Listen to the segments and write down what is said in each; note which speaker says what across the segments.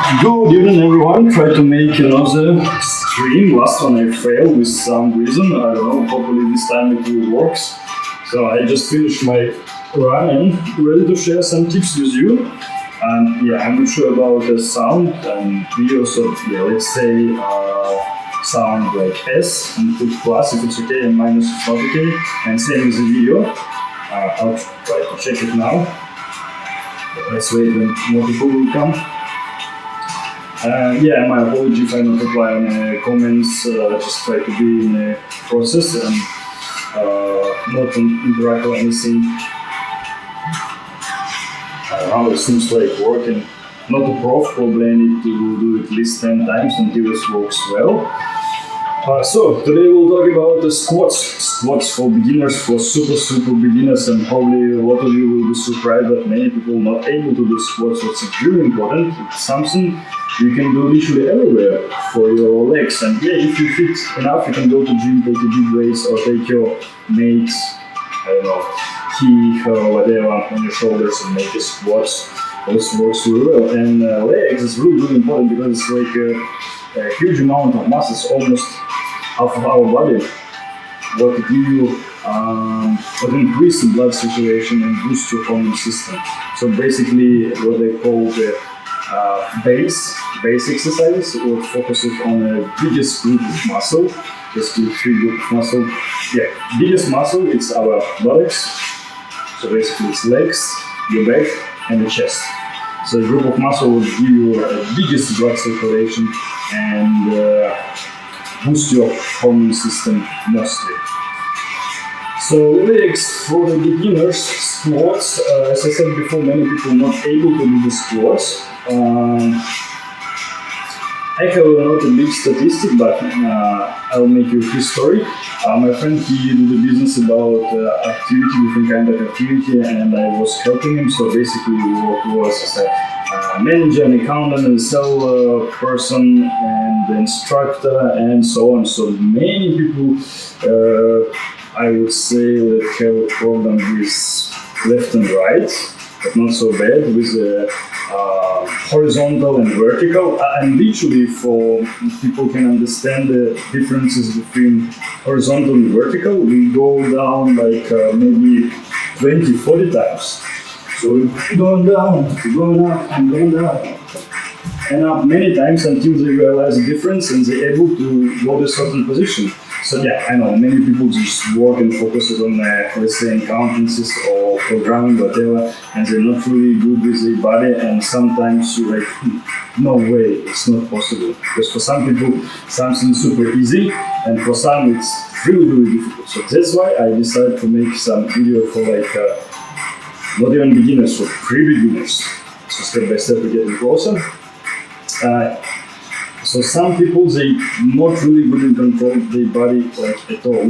Speaker 1: Good evening everyone, try to make another stream. Last one I failed with some reason, I don't know, hopefully this time it will work. So I just finished my run and ready to share some tips with you. And yeah, I'm not sure about the sound and video, so yeah, let's say sound like S and put plus if it's okay and minus if it's not okay. And same with the video. I'll try to check it now. Let's wait when more people will come. Yeah, my apology if I not reply on comments. Just try to be in the process and not interact or anything. I don't know, it seems like working. Not a prof, probably I need to do it at least 10 times until this works well. So today we'll talk about the squats. Squats for beginners, for super beginners, and probably a lot of you will be surprised that many people not able to do squats. So it's really important. It's something you can do literally everywhere for your legs. And yeah, if you fit enough, you can go to gym, take a big weights, or take your mate's, I don't know, key or whatever on your shoulders and make a squats. Also works really well. And legs is really important because it's like a huge amount of muscles, almost half of our body, what give you what increase the blood circulation and boost your hormone system. So basically what they call the base exercises, what focuses on the biggest group of muscle. Just do 3 group of muscle. Yeah, biggest muscle it's our buttocks. So basically it's legs, your back and the chest. So the group of muscle will give you the biggest blood circulation and boost your hormone system mostly. So legs for the beginners, squats. As I said before, many people not able to do the squats. I have not a big statistic, but I'll make you a history. My friend, he did a business about activity, different kind of activity, and I was helping him. So basically, he was as a manager, an accountant, and a sales person, and the instructor, and so on. So many people, I would say, that have a problem with left and right, but not so bad with horizontal and vertical. And literally, for people can understand the differences between horizontal and vertical, we go down like maybe 20-40 times. So we're going down, going up, and going down, and up many times until they realize the difference and they're able to go to a certain position. So yeah, I know many people just work and focus on, let's say, accountancies or programming, whatever, and they're not really good with their body. And sometimes you're like, no way, it's not possible. Because for some people, something's super easy, and for some, it's really difficult. So that's why I decided to make some video for like not even beginners, for pre-beginners. So step by step we're getting closer. So some people, they not really good in control of their body like at all.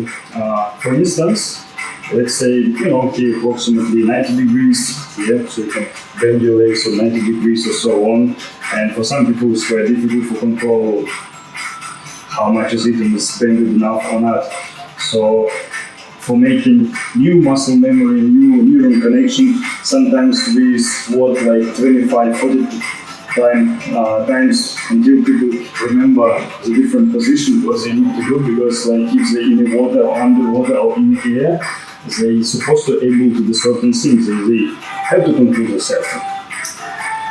Speaker 1: For instance, let's say, okay, approximately 90 degrees, yeah, so you can bend your legs so 90 degrees or so on. And for some people, it's very difficult to control how much is it and is bended enough or not. So for making new muscle memory, new neuron connection, sometimes we squat like 25-40 times until people remember the different position what they need to do, because like if they're in the water or underwater or in the air, they're supposed to able to do certain things, they have to control themselves.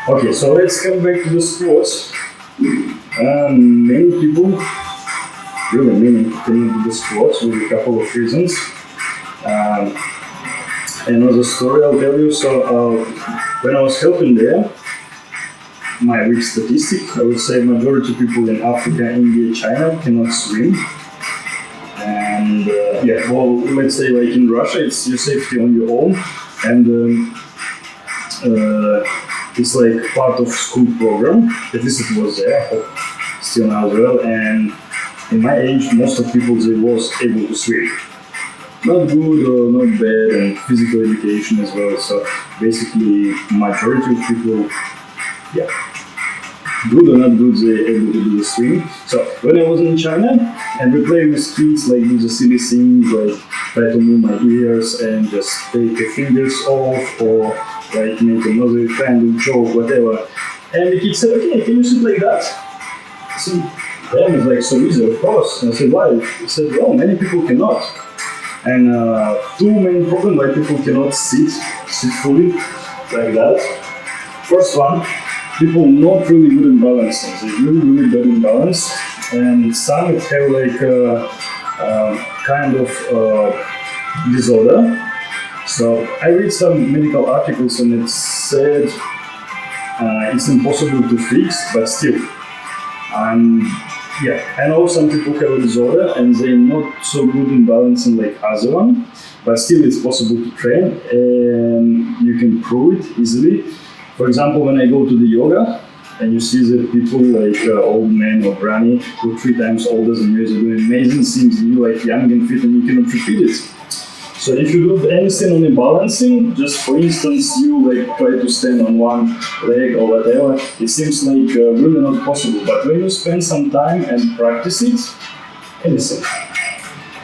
Speaker 1: Okay, so let's come back to the squats. Many people, really many, cannot do the squats with a couple of reasons. Another story I'll tell you. So when I was helping there, my weak statistic, I would say majority of people in Africa, India, China cannot swim. And yeah, well, let's say like in Russia, it's your safety on your own, and it's like part of school program. At least it was there, but still now as well. And in my age, most of people they was able to swim. Not good or not bad, and physical education as well. So basically, majority of people, yeah, good or not good, they're able to do the swim. So when I was in China and we play with kids, like do the silly things, like try to move my ears and just take the fingers off, or like make another kind of joke, whatever. And the kid said, okay, can you sit like that? I said, damn, it's like so easy, of course. And I said, why? He said, well, many people cannot. And two main problems why people cannot sit fully like that. First one, people not really good in balancing. They're really bad in balance. And some have like kind of disorder. So I read some medical articles and it said it's impossible to fix, but still. Yeah, I know some people have a disorder and they're not so good in balancing like other one, but still it's possible to train and you can prove it easily. For example, when I go to the yoga and you see the people like old men or granny who 3 times older than you, they're doing amazing things and you're like young and fit and you cannot repeat it. So if you do anything on the balancing, just for instance, you like try to stand on one leg or whatever, it seems like really not possible. But when you spend some time and practice it, anything.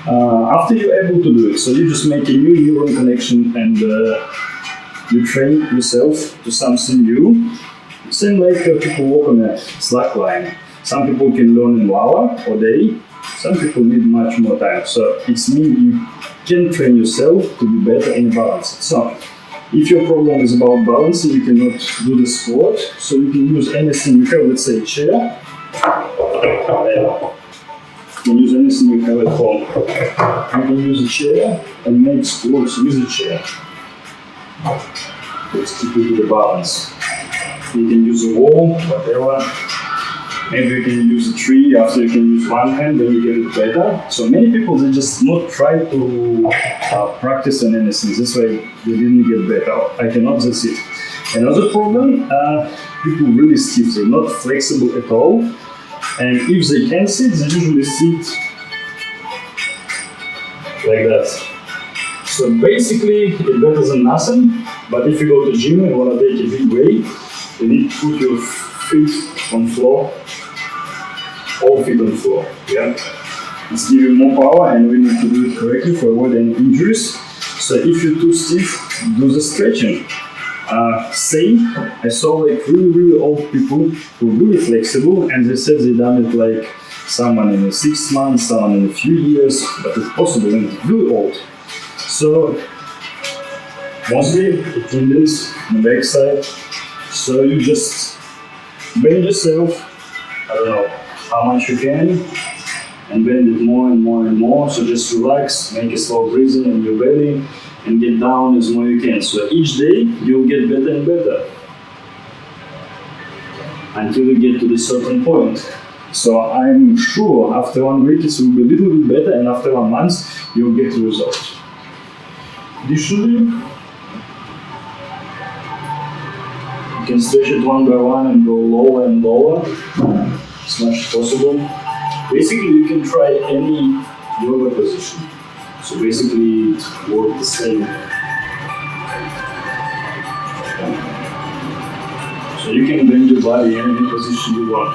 Speaker 1: After you're able to do it, so you just make a new neuron connection and you train yourself to something new. Same like people walk on a slack line. Some people can learn in 1 hour or day. Some people need much more time. So it's mean you can train yourself to be better in balance. So if your problem is about balancing, you cannot do the squat, so you can use anything you have, let's say a chair. You can use anything you have at home. You can use a chair and make squats with a chair. Let's keep it to the balance. You can use a wall, whatever. Maybe you can use a tree, after you can use one hand, then you get better. So many people, they just not try to practice on anything. That's why they didn't get better. I cannot, that's it. Another problem, people really stiff. They're not flexible at all. And if they can sit, they usually sit like that. So basically, it's better than nothing. But if you go to gym and want to take a big weight, you need to put your feet on floor. All feet on the floor, yeah? It's giving more power and we need to do it correctly for avoid any injuries. So if you're too stiff, do the stretching. Same, I saw like really old people who are really flexible and they said they done it like someone in 6 months, someone in a few years, but it's possible and it's really old. So mostly the tendons on the back side. So you just bend yourself, I don't know, how much you can, and bend it more and more and more. So just relax, make a slow breathing in your belly, and get down as more you can. So each day you'll get better and better until you get to this certain point. So I'm sure after 1 week it will be a little bit better, and after 1 month you'll get the result. Additionally, you can stretch it one by one and go lower and lower. As much as possible. Basically, you can try any yoga position. So basically, it works the same. So you can bend your body in any position you want.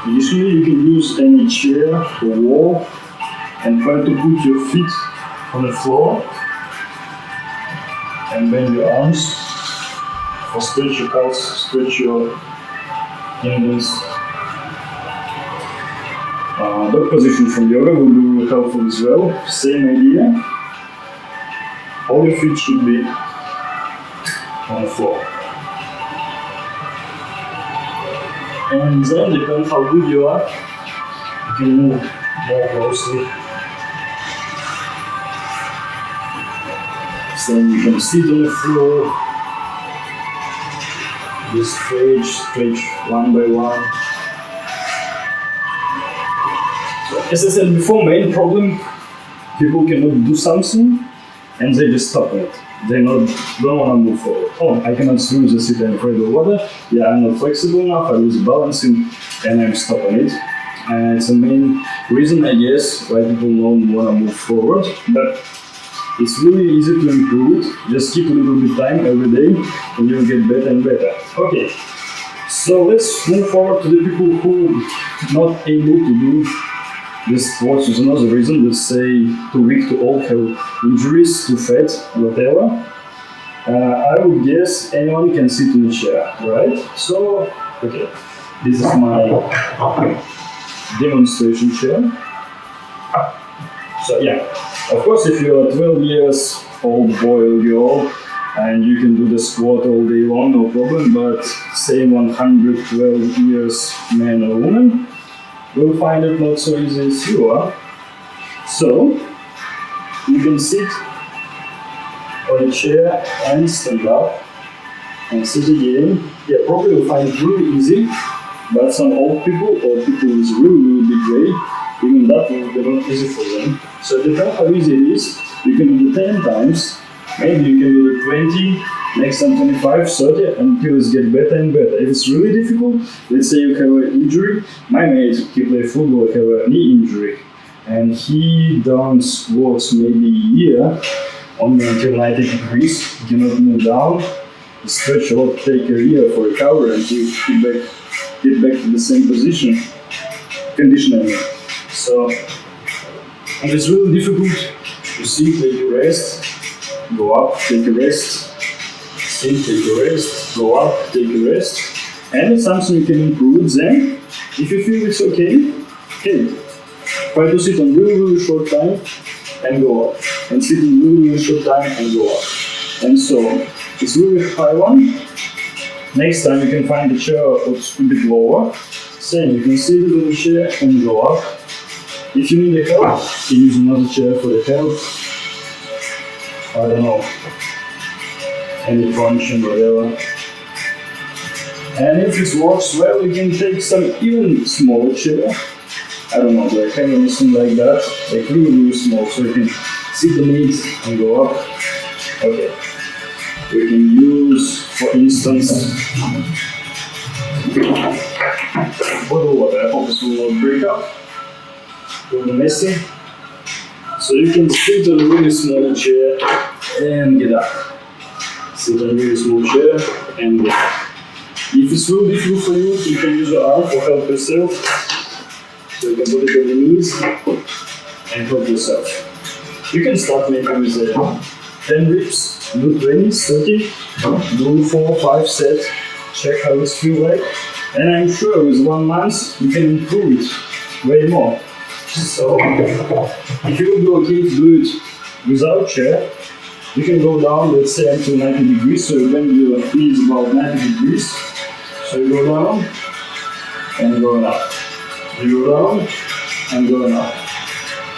Speaker 1: Additionally, you can use any chair or wall and try to put your feet on the floor and bend your arms. Or stretch your calves, stretch your tendons. Dog position from yoga will be helpful as well. Same idea. All your feet should be on the floor. And then, depending how good you are, you can move more closely. So you can sit on the floor. Just stretch one by one. As I said before, main problem, people cannot do something and they just stop it. They don't want to move forward. Oh, I cannot swim, just sit and afraid of water. Yeah, I'm not flexible enough, I lose balancing and I'm stopping it. And it's the main reason, I guess, why people don't want to move forward. But it's really easy to improve it. Just keep a little bit time every day and you'll get better and better. Okay, so let's move forward to the people who are not able to do this squats is another reason. Let's say too weak, too old, have injuries, too fat, whatever. I would guess anyone can sit in a chair, right? So, okay, this is my demonstration chair. So yeah, of course, if you're a 12 years old boy or girl and you can do the squat all day long, no problem. But say 112 years man or woman will find it not so easy as you are. So you can sit on a chair and stand up and sit again. Yeah, probably you'll find it really easy. But some old people or people with really big weight, even that will be not easy for them. So it depends how easy it is. You can do it 10 times, maybe you can do it 20, next time 25, 30, until it gets better and better. If it's really difficult, let's say you have an injury. My mate, he plays football, have a knee injury, and he done squats maybe a year, only until 90 degrees, he cannot move down. The stretch a lot, take a year for recovery until get back to the same condition I mean. So, if it's really difficult, you sit, take a rest, go up, take a rest, sit, take a rest, go up, take a rest, and it's something you can improve. Then, if you feel it's okay, try to sit on really short time and go up, and sit in really short time and go up. And so, it's really high one. Next time you can find the chair a bit lower. Same, you can sit in the chair and go up. If you need help, you use another chair for the help. I don't know, any function, whatever. And if it works well, you can take some even smaller chair. I don't know, like anything like that, like really small, so you can sit on it and go up. Okay. We can use, for instance, bottle water. I hope this will not break up. Really messy. So you can sit on a really small chair and get up. Sit on a really small chair and get up. If it's really difficult for you, you can use your arm for help yourself. So you can put it on your knees and help yourself. You can start maybe with 10 reps, do 20, 30, do 4, 5 sets, check how it feels like. And I'm sure with 1 month you can improve it way more. So if you will be okay to do it without chair, you can go down, let's say until 90 degrees. So when your knee is about 90 degrees, so you go down and go up. You go down and go up.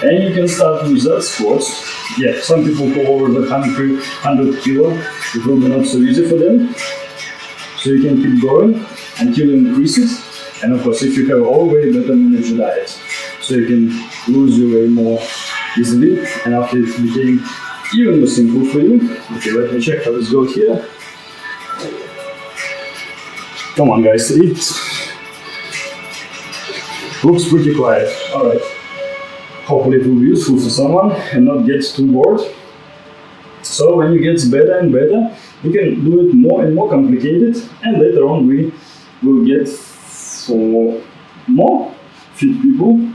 Speaker 1: And you can start with that squats. Yeah, some people go over the 100 kilo. It will be not so easy for them. So you can keep going until you increase it. And of course, if you have always better manage your diet, so you can lose your weight more easily. And after it became even more simple for you. Okay, let me check how this goes here. Come on, guys, it looks pretty quiet. All right. Hopefully it will be useful for someone and not get too bored. So when it gets better and better, you can do it more and more complicated, and later on we will get for more fit people.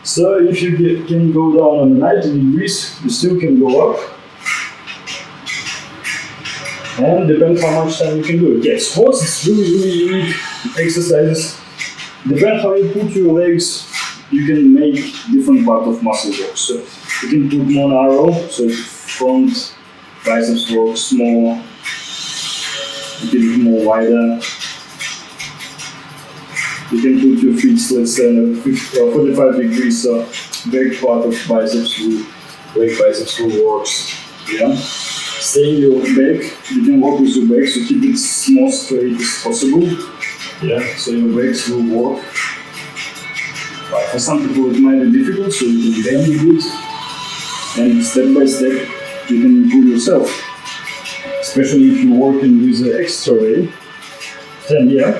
Speaker 1: So if you can go down on 90 degrees, you still can go up. And depends how much time you can do it. Yes, squats is really unique exercises. Depends how you put your legs, you can make different part of muscle work. So you can put more narrow, so front biceps work small. You can do more wider. You can put your feet, let's say, 45 degrees, so back part of biceps will, leg biceps will works. Yeah. Stay in your back. You can work with your back, so keep it as more straight as possible. Yeah. So your legs will work. But for some people it might be difficult, so you can bend a bit, and step by step you can improve yourself. Especially if you're working with the extra weight, then yeah,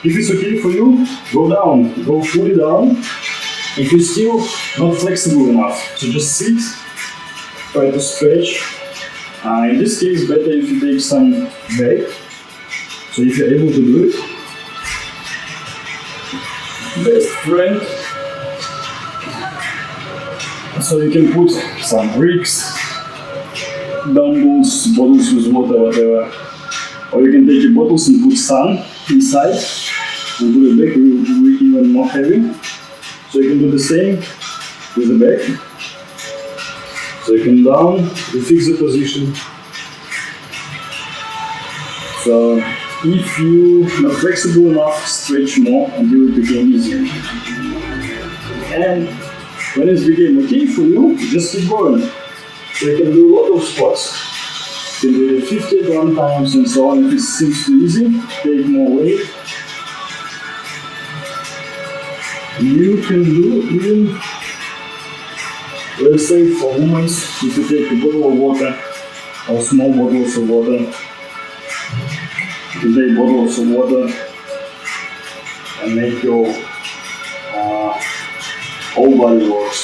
Speaker 1: if it's okay for you, go down, go fully down. If you're still not flexible enough, so just sit, try to stretch. In this case, better if you take some back. So if you're able to do it, best friend. So you can put some bricks. dumbbells, bottles with water, whatever. Or you can take your bottles and put sun inside and put it back, it will be even more heavy. So you can do the same with the back. So you can down, you fix the position. So if you're not flexible enough, stretch more until it became easier. And when it became okay for you, just keep going. So you can do a lot of squats. You can do it 50 at one times and so on. If it seems too easy, take more weight. You can do even, let's say for women, if you take a bottle of water or small bottles of water, you can take bottles of water and make your whole body works.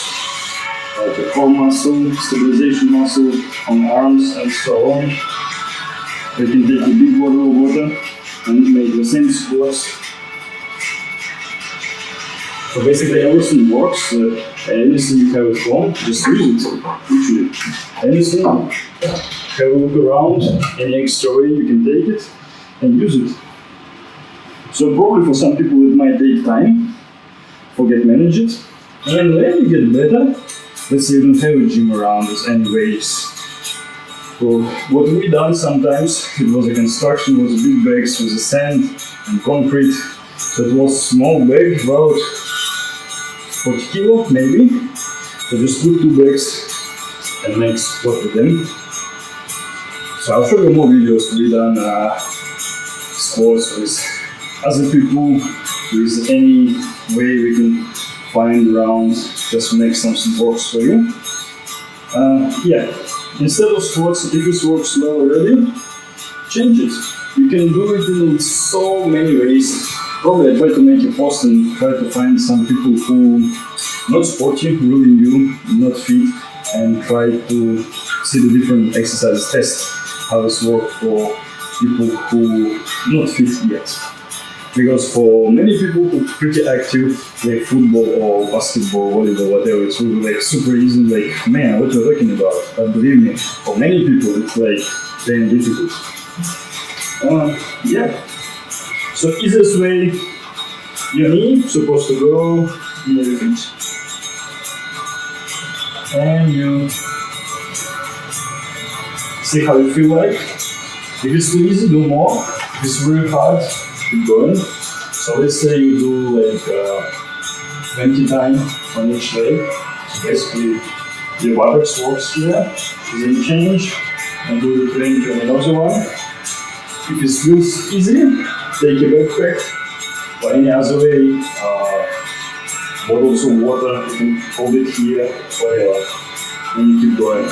Speaker 1: Like the core muscle, stabilization muscle on arms and so on. You can take a big bottle of water and make the same squats. So basically everything works, anything you have at home, just use it, literally. Anything, have a look around, any extra way you can take it and use it. So probably for some people it might take time, forget manage it. And when you get better, let's say you don't have a gym around us anyways. So what we done sometimes, it was a construction, it was big bags with the sand and concrete. So it was small bag, about 40 kilo maybe. So just put 2 bags and make squat with them. So I'll show you more videos. We done squats with other people, with any way we can find around, just make something works for you. Yeah, instead of squats, if this works well already, change it. You can do it in so many ways. Probably I try to make a post and try to find some people who not sporty, really new, not fit, and try to see the different exercises, test how this works for people who not fit yet. Because for many people who are pretty active, like football or basketball, volleyball, whatever, it's really like super easy, like, man, what you're talking about? But believe me, for many people, it's like very difficult. Yeah. So easiest way, your knee supposed to go in your feet. And you see how you feel like. If it's too easy, do more. If it's really hard, keep going. So let's say you do like 20 times on each leg. So basically your buttocks works here. Then change and do the 20 on another one. If it feels easy, take a backpack or any other way. Bottles of water, you can hold it here, whatever. And you keep going.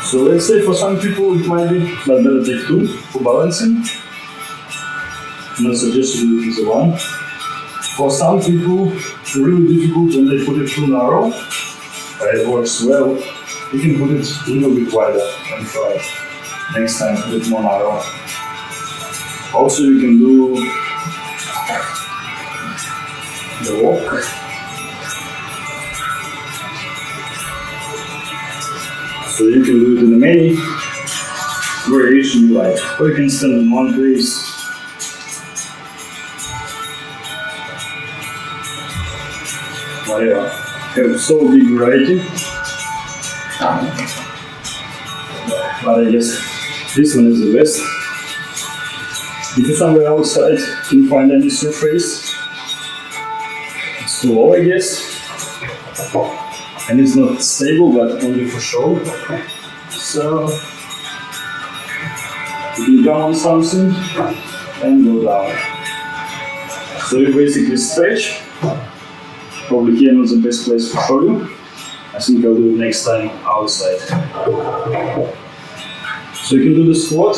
Speaker 1: So let's say for some people it might be not better take 2 for balancing. Not suggested to use the 1. For some people it's really difficult when they put it too narrow. It works well. You can put it a little bit wider and try. Next time put it more narrow. Also you can do the walk. So you can do it in many variations you like, or you can stand in one place. But yeah, have so big variety. But I guess this one is the best. If you're somewhere outside, you can find any surface. It's too low, I guess. And it's not stable, but only for show. So you can jump on something and go down. So you basically stretch. Probably here not the best place to show you. I think I'll do it next time outside. So you can do the squat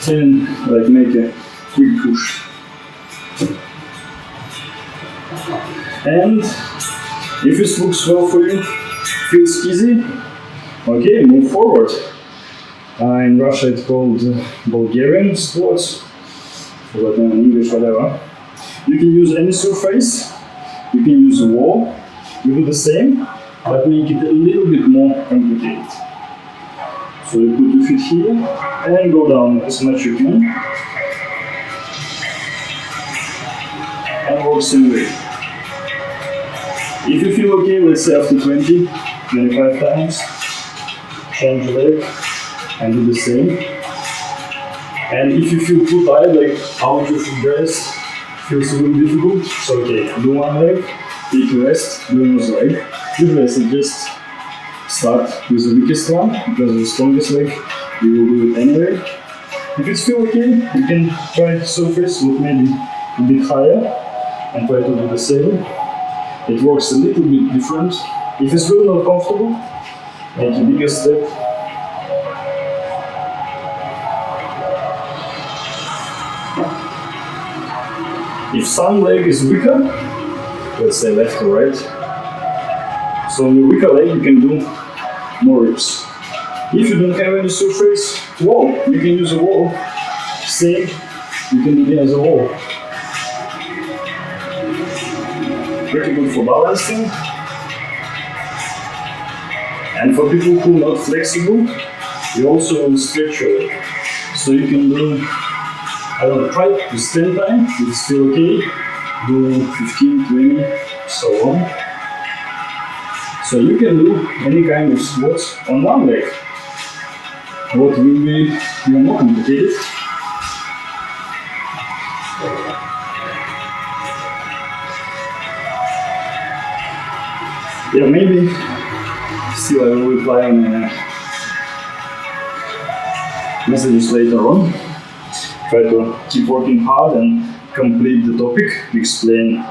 Speaker 1: and like make a quick push. And if this looks well for you, feels easy, okay, move forward. In Russia it's called Bulgarian squats, forgotten in English, whatever. You can use any surface, you can use a wall, we do the same, but make it a little bit more complicated. So you put your feet here and go down as much as you can. And work same way. If you feel okay, let's say after 20, 25 times, change the leg and do the same. And if you feel too tired, like out of breath, feels a little difficult, so okay, do one leg, take a rest, do another leg. With rest, and just start with the weakest one, because the strongest leg, you will do it anyway. If it's still okay, you can try surface with maybe a bit higher and try to do the same. It works a little bit different. If it's really not comfortable, make a bigger step. If some leg is weaker, let's say left or right, so on the weaker leg you can do more reps. If you don't have any surface, wall, you can use a wall. Same, you can do it as a wall. Pretty good for balancing. And for people who are not flexible, you also stretch your leg. So you can do, I don't know, try with 10 times, it's still okay. Do 15, 20, so on. So you can do any kind of squats on one leg. What will be more complicated? Yeah, maybe still I will reply on messages later on. Try to keep working hard and complete the topic, explain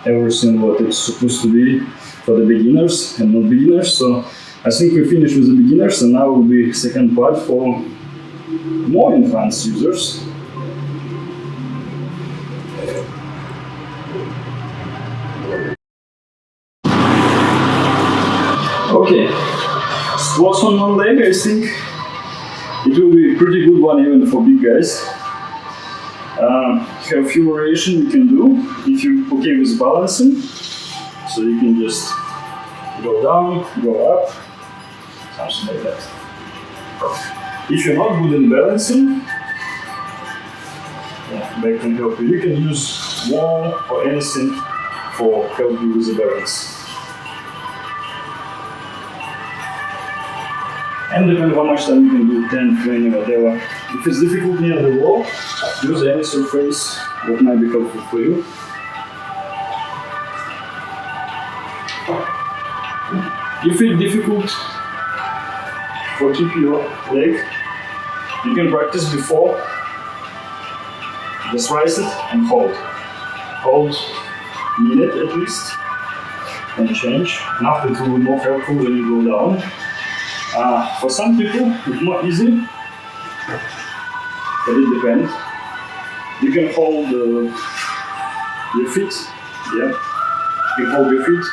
Speaker 1: everything what it's supposed to be for the beginners and not beginners. So I think we finished with the beginners, and now will be second part for more advanced users. Okay, squats on one leg, I think it will be a pretty good one even for big guys. Have a few variations you can do if you're okay with balancing. So you can just go down, go up, something like that. If you're not good in balancing, back can help you. You can use wall or anything for help you with the balance. And depending how much time you can do, 10, 20, whatever. If it's difficult near the wall, use any surface that might be helpful for you. If it's difficult for keep your leg, you can practice before. Just rise it and hold. Hold a minute at least, and change. And after it will be more helpful when you go down. For some people, it's more easy, but it depends. You can hold your feet, yeah. You can hold your feet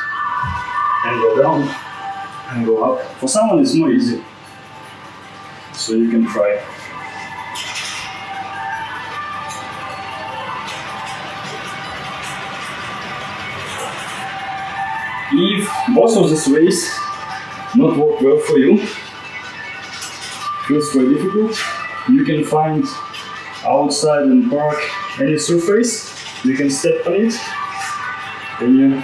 Speaker 1: and go down and go up. For someone, it's more easy, so you can try. If both of these ways not work well for you, feels quite difficult, you can find outside in park any surface, you can step on it, then you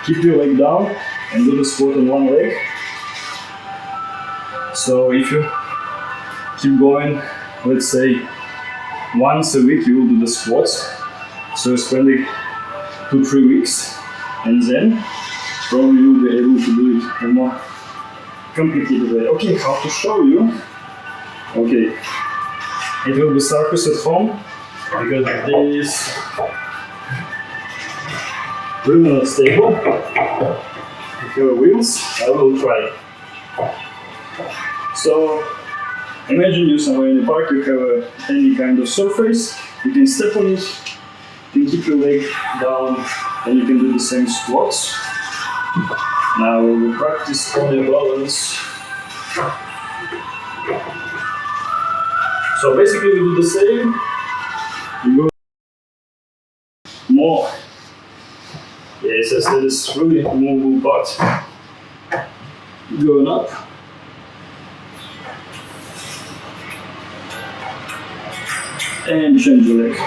Speaker 1: keep your leg down and do the squat on one leg. So if you keep going, let's say once a week you will do the squats, so you're spending 2-3 weeks, and then probably you'll be able to do it in a more complicated way. Okay, how to show you? Okay, it will be circus at home, because this really not stable. If you have wheels, I will try. So imagine you somewhere in the park, you have any kind of surface, you can step on it, you can keep your leg down, and you can do the same squats. Now we will practice on the balance. So basically we do the same, you go more. Yes, it is really a movable part. Going up. And change the leg.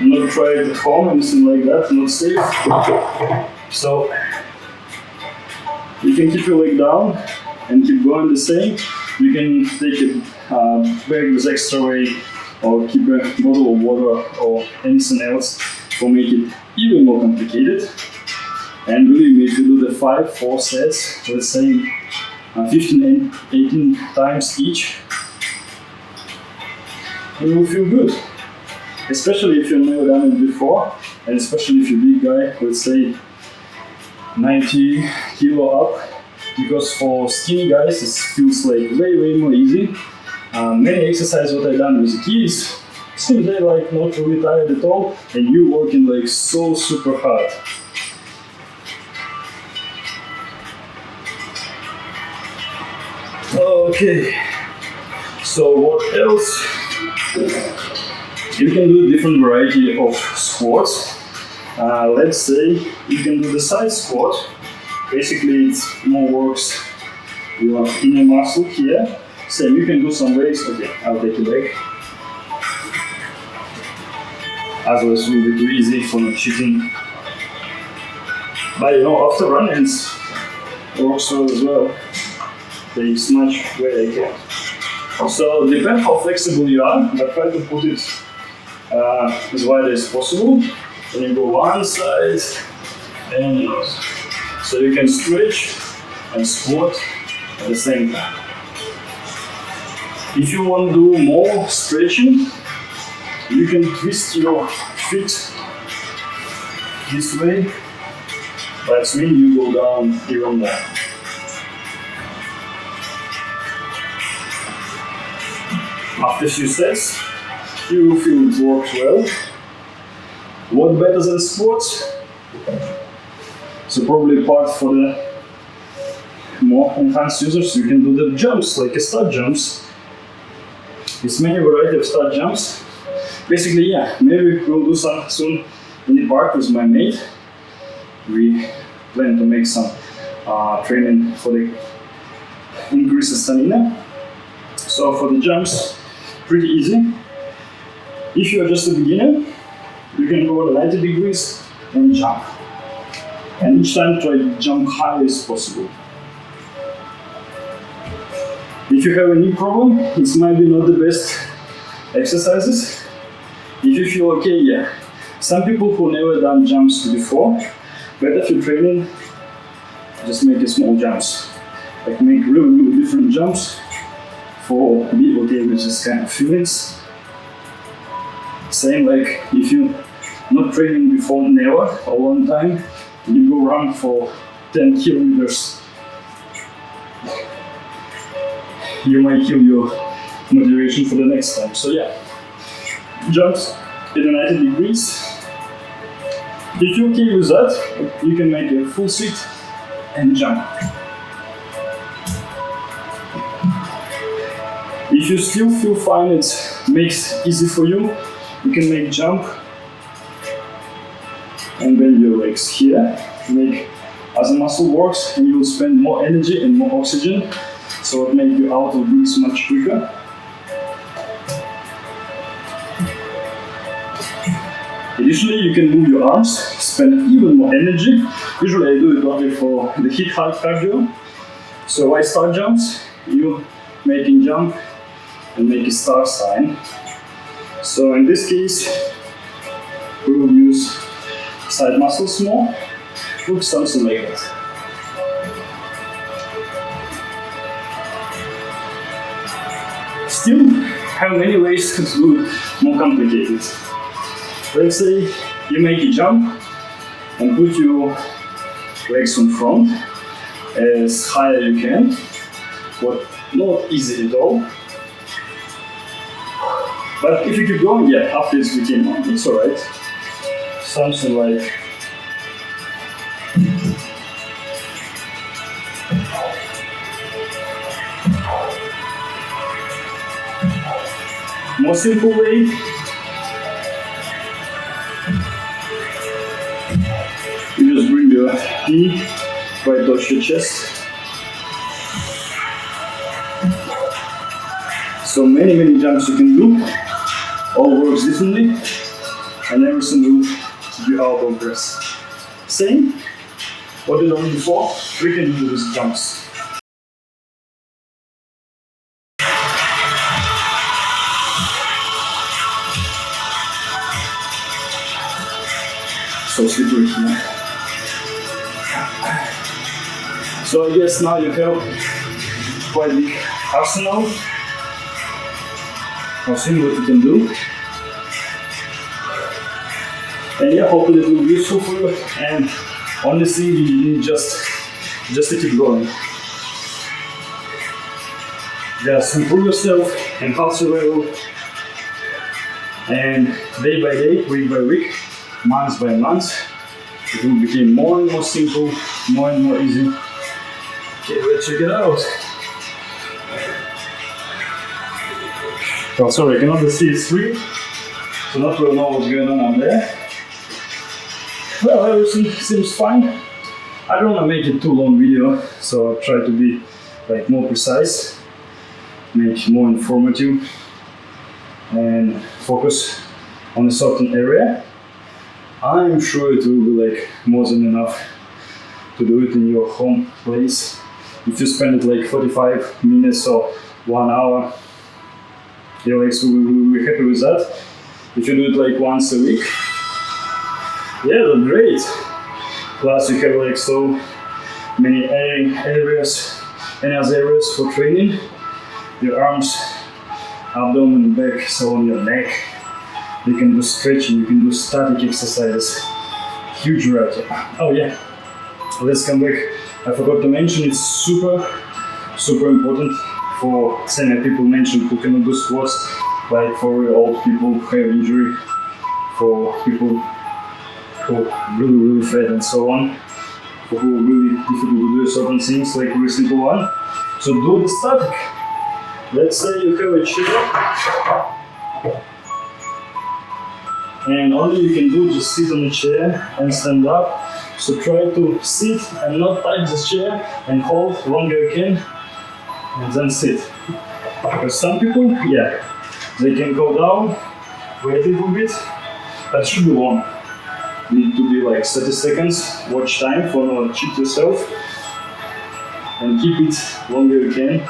Speaker 1: Not try it at home, anything like that, not safe. So you can keep your leg down and keep going the same. You can take it back with extra weight or keep a bottle of water or anything else to make it even more complicated. And believe me, if you do the 4 sets, let's say 15 and 18 times each, you will feel good. Especially if you've never done it before, and especially if you're a big guy, let's say 90 kilo up, because for skinny guys it feels like way more easy. Many exercises what I done with the kids seems they like not really tired at all, and you working like so super hard. Okay, so what else? You can do a different variety of squats. Let's say you can do the side squat. Basically, it more works your inner muscle here. So you can do some weights. Okay, I'll take it back. Otherwise, it will be too easy for not cheating. But you know, after running, it works well as well. Take as much weight I can. So depends how flexible you are, but try to put it as wide as possible. Then you go one side and another. So you can stretch and squat at the same time. If you want to do more stretching, you can twist your feet this way, but when you go down even more. After a few sets, you will feel it works well. What better than squats? So probably part for the more enhanced users, you can do the jumps, like a start jumps. There's many variety of start jumps. Basically, yeah, maybe we'll do some soon in the park with my mate. We plan to make some training for the increase of stamina. So for the jumps, pretty easy. If you are just a beginner, you can go 90 degrees and jump. And each time try to jump high as possible. If you have a knee problem, it might be not the best exercises. If you feel okay, yeah. Some people who never done jumps before, better if you're training, just make a small jumps. Like make really different jumps for be okay with this kind of feelings. Same like if you not training before never a long time, you go run for 10 kilometers, you might kill your motivation for the next time. So yeah, jumps at 90 degrees. If you're okay with that, you can make a full sit and jump. If you still feel fine, it makes it easy for you, you can make jump and bend your legs here. Make as the muscle works, and you will spend more energy and more oxygen, so it makes you out of breath much quicker. Additionally, you can move your arms, spend even more energy. Usually I do it only for the hit hard cardio. So I start jumps, you making jump and make a star sign. So in this case, we will use side muscles more. Look something like that. Still have many ways to do it more complicated. Let's say you make a jump and put your legs in front as high as you can, but not easy at all. But if you keep going, yeah, after it's became on, it's alright. Something like more simple way. your knee right touch your chest. So many jumps you can do, all works differently, and every single be out of breath. Same, what you done before, we can do these jumps. So slippery here. So I guess now you have quite big arsenal. I'll see what you can do. And yeah, hopefully it will be useful for you. And honestly, you need just to keep going. Just improve yourself, enhance your level. And day by day, week by week, month by month, it will become more and more simple, more and more easy. Okay, let's check it out. Oh, sorry, I cannot see it's free, so not really know what's going on there. Well, everything seems fine. I don't want to make it too long video, so I'll try to be more precise, make more informative, and focus on a certain area. I'm sure it will be more than enough to do it in your home place. If you spend it 45 minutes or 1 hour, your legs will be happy with that. If you do it once a week, yeah, that's great. Plus you have so many areas, any other areas for training. Your arms, abdomen, back, so on your neck. You can do stretching, you can do static exercises. Huge variety. Oh yeah, let's come back. I forgot to mention, it's super important for senior people mentioned who cannot do squats, for old people who have injury, for people who are really fat and so on, for who are really difficult to do certain things like very simple one. So do the static. Let's say you have a chair, and only you can do just sit on the chair and stand up. So try to sit and not touch the chair and hold longer you can, and then sit. Because some people, yeah, they can go down, wait a little bit, but it should be long. You need to be 30 seconds, watch time for not cheat yourself, and keep it longer you can.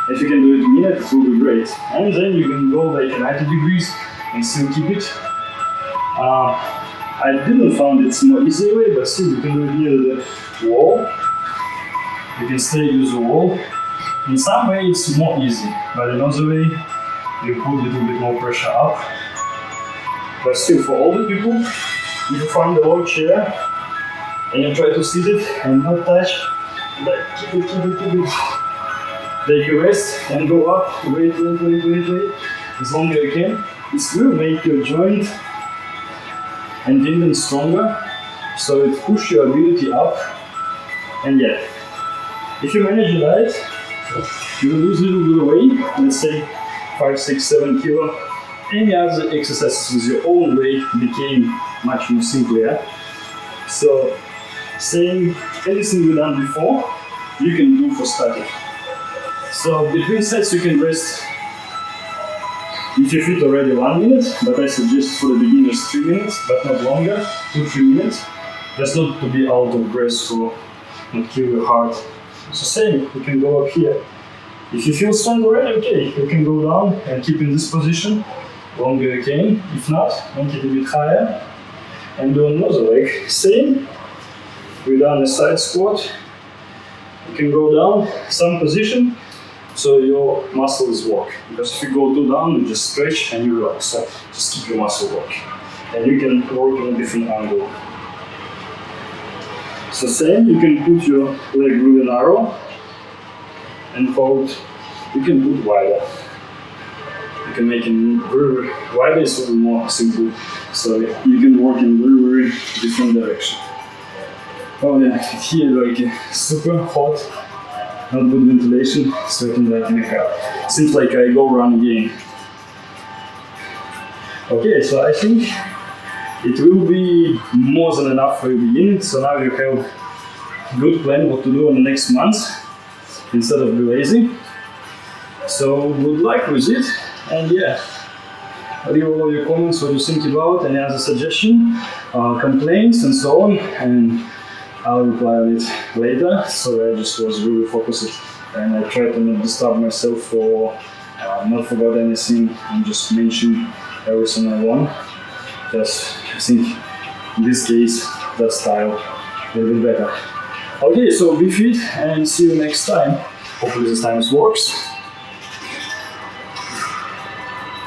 Speaker 1: If you can do it in a minute, it will be great. And then you can go 90 degrees and still keep it. I didn't find it's more easy way, but still you can do it near the wall. You can stay with the wall. In some way it's more easy, but in another way you put a little bit more pressure up. But still, for older people, if you find the old chair and you try to sit it and not touch, keep it. Take a rest and go up, wait, as long as you can. This will make your joint and even stronger, so it pushes your ability up. And yeah, if you manage your diet, you will lose a little bit of weight, let's say 5, 6, 7 kilo. Any other exercises with your own weight became much more simpler. So same, anything we've done before, you can do for static. So between sets you can rest, if you fit already 1 minute, but I suggest for the beginners 3 minutes, but not longer, 2-3 minutes. Just not to be out of breath for not kill your heart. So same, you can go up here. If you feel strong already, okay, you can go down and keep in this position longer you can. If not, make it a bit higher and do another leg. Same, we done a side squat. You can go down, some position, so your muscles work. Because if you go too down, you just stretch and you relax. So just keep your muscle working. And you can work on a different angle. So same, you can put your leg really narrow and hold. You can put wider. You can make it very wider, is a little more simple. So you can work in very different direction. Oh yeah, here super hot, not good ventilation, sweating in a car. Seems like I go run again. Okay, so I think it will be more than enough for the beginning. So now you have good plan what to do in the next month instead of be lazy. So good luck with it, and yeah, leave all your comments, what you think about, any other suggestion, complaints and so on, and I'll reply on it later. So I just was really focused and I tried to not disturb myself for not forgot anything and just mention everything I want. Just I think in this case that style a little bit better. Okay, so be fit and see you next time. Hopefully this time it works.